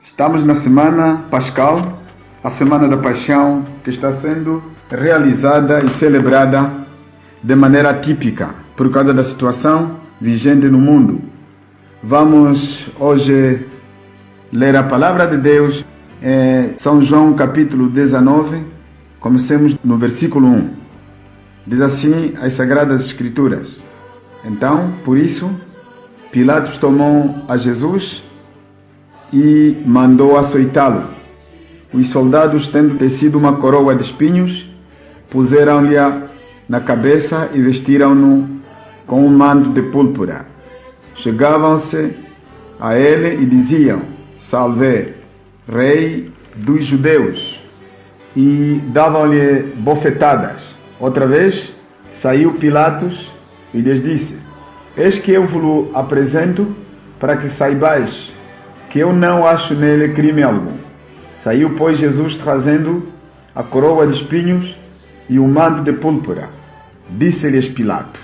Estamos na Semana Pascal, a Semana da Paixão, que está sendo realizada e celebrada de maneira típica, por causa da situação vigente no mundo. Vamos hoje ler a Palavra de Deus em São João capítulo 19, comecemos no versículo 1. Diz assim as Sagradas Escrituras: Então, por isso, Pilatos tomou a Jesus e mandou açoitá-lo. Os soldados, tendo tecido uma coroa de espinhos, puseram-lhe na cabeça e vestiram-no com um manto de púrpura. Chegavam-se a ele e diziam: Salve, Rei dos Judeus! E davam-lhe bofetadas. Outra vez saiu Pilatos e lhes disse: Eis que eu vos apresento para que saibais que eu não acho nele crime algum. Saiu, pois, Jesus trazendo a coroa de espinhos e o manto de púrpura. Disse-lhes Pilatos: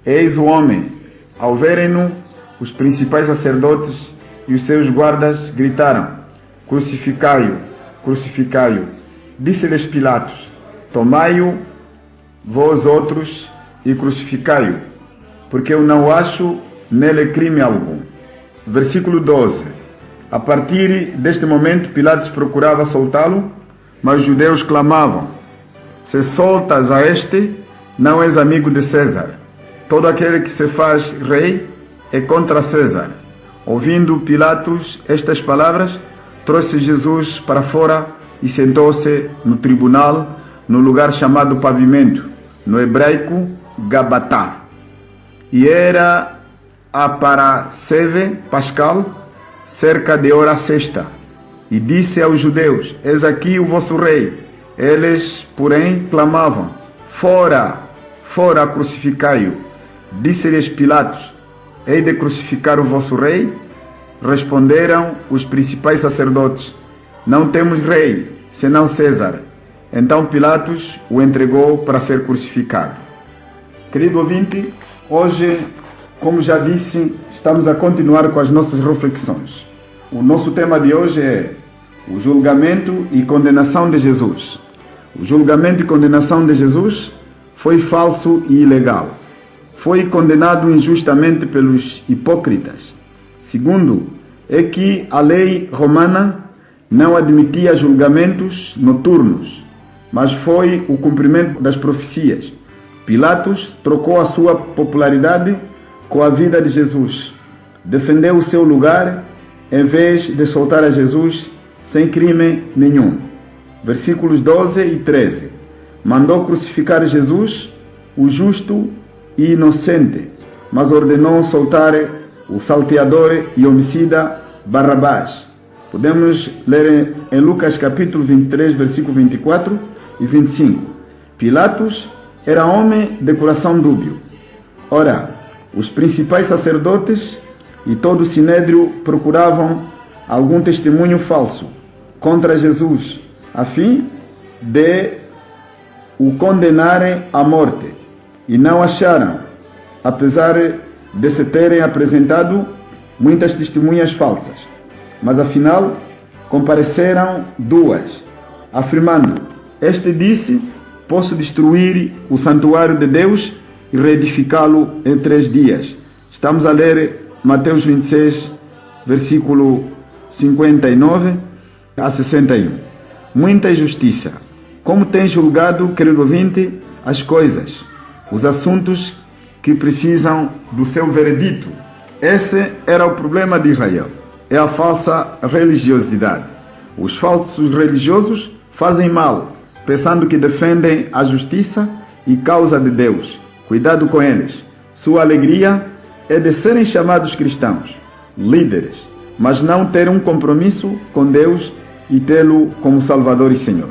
Eis o homem. Ao verem-no, os principais sacerdotes e os seus guardas gritaram: Crucificai-o, crucificai-o. Disse-lhes Pilatos: Tomai-o vós outros e crucificai-o, porque eu não acho nele crime algum. Versículo 12. A partir deste momento, Pilatos procurava soltá-lo, mas os judeus clamavam: Se soltas a este, não és amigo de César. Todo aquele que se faz rei é contra César. Ouvindo Pilatos estas palavras, trouxe Jesus para fora e sentou-se no tribunal, no lugar chamado Pavimento, no hebraico Gabatá. E era a Parasceve Pascal, cerca de hora sexta, e disse aos judeus: Eis aqui o vosso rei. Eles, porém, clamavam: Fora, fora, crucificai-o. Disse-lhes Pilatos: Hei de crucificar o vosso rei? Responderam os principais sacerdotes: Não temos rei, senão César. Então Pilatos o entregou para ser crucificado. Querido ouvinte, hoje, como já disse, estamos a continuar com as nossas reflexões. O nosso tema de hoje é o julgamento e condenação de Jesus. O julgamento e condenação de Jesus foi falso e ilegal. Foi condenado injustamente pelos hipócritas. Segundo, é que a lei romana não admitia julgamentos noturnos, mas foi o cumprimento das profecias. Pilatos trocou a sua popularidade com a vida de Jesus. Defendeu o seu lugar em vez de soltar a Jesus sem crime nenhum. Versículos 12 e 13. Mandou crucificar Jesus, o justo e inocente, mas ordenou soltar o salteador e homicida Barrabás. Podemos ler em Lucas capítulo 23, versículo 24 e 25. Pilatos era homem de coração dúbio. Ora, os principais sacerdotes e todo o sinédrio procuravam algum testemunho falso contra Jesus, a fim de o condenarem à morte, e não acharam, apesar de se terem apresentado muitas testemunhas falsas. Mas afinal compareceram duas, afirmando: Este disse: Posso destruir o santuário de Deus e reedificá-lo em 3 dias. Estamos a ler Mateus 26, versículo 59 a 61. Muita injustiça. Como tem julgado, querido ouvinte, as coisas, os assuntos que precisam do seu veredito. Esse era o problema de Israel. É a falsa religiosidade. Os falsos religiosos fazem mal, pensando que defendem a justiça e causa de Deus. Cuidado com eles. Sua alegria é de serem chamados cristãos, líderes, mas não ter um compromisso com Deus e tê-lo como Salvador e Senhor.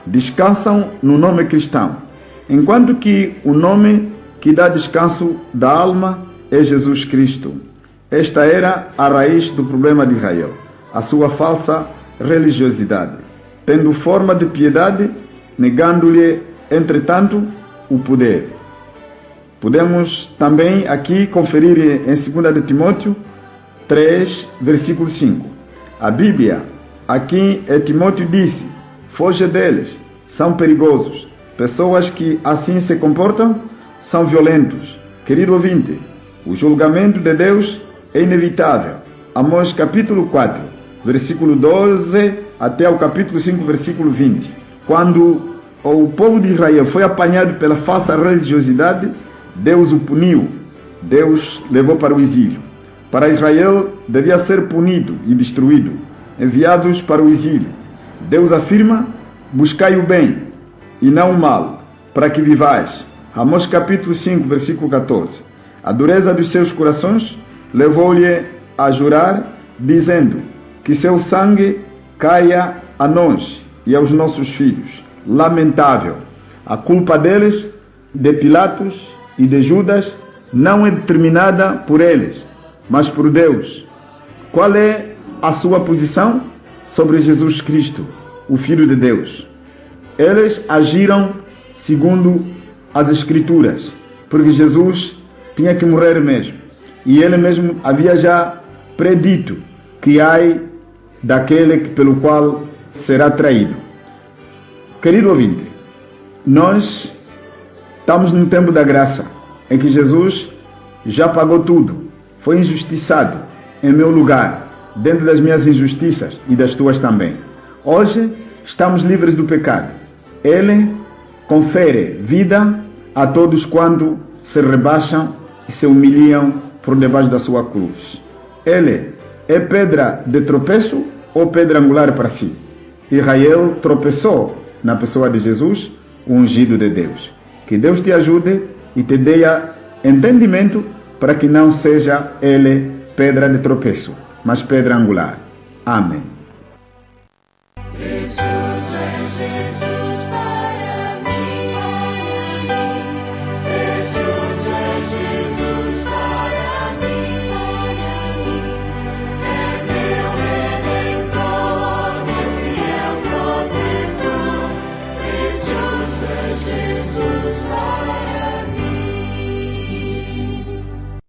Descansam no nome cristão, enquanto que o nome que dá descanso da alma é Jesus Cristo. Esta era a raiz do problema de Israel, a sua falsa religiosidade, tendo forma de piedade, negando-lhe, entretanto, o poder. Podemos também aqui conferir em 2 de Timóteo 3, versículo 5. A Bíblia, aqui Timóteo disse, foge deles, são perigosos. Pessoas que assim se comportam são violentos. Querido ouvinte, o julgamento de Deus é inevitável. Amós capítulo 4, versículo 12 até o capítulo 5, versículo 20. Quando o povo de Israel foi apanhado pela falsa religiosidade, Deus o puniu. Deus levou para o exílio. Para Israel devia ser punido e destruído, enviados para o exílio. Deus afirma, buscai o bem e não o mal, para que vivais. Amós capítulo 5, versículo 14. A dureza dos seus corações levou-lhe a jurar, dizendo que seu sangue caia a nós e aos nossos filhos. Lamentável. A culpa deles, de Pilatos e de Judas, não é determinada por eles, mas por Deus. Qual é a sua posição sobre Jesus Cristo, o Filho de Deus? Eles agiram segundo as Escrituras, porque Jesus tinha que morrer mesmo. E ele mesmo havia já predito que ai daquele pelo qual será traído. Querido ouvinte, nós estamos no tempo da graça, em que Jesus já pagou tudo, foi injustiçado em meu lugar, dentro das minhas injustiças e das tuas também. Hoje estamos livres do pecado. Ele confere vida a todos quando se rebaixam e se humilham por debaixo da sua cruz. Ele é pedra de tropeço ou pedra angular para si? Israel tropeçou na pessoa de Jesus, o ungido de Deus. Que Deus te ajude e te dê entendimento para que não seja ele pedra de tropeço, mas pedra angular. Amém. Precioso é Jesus para mim. Precioso é Jesus para mim. É meu Redentor, meu fiel protetor. Precioso é Jesus.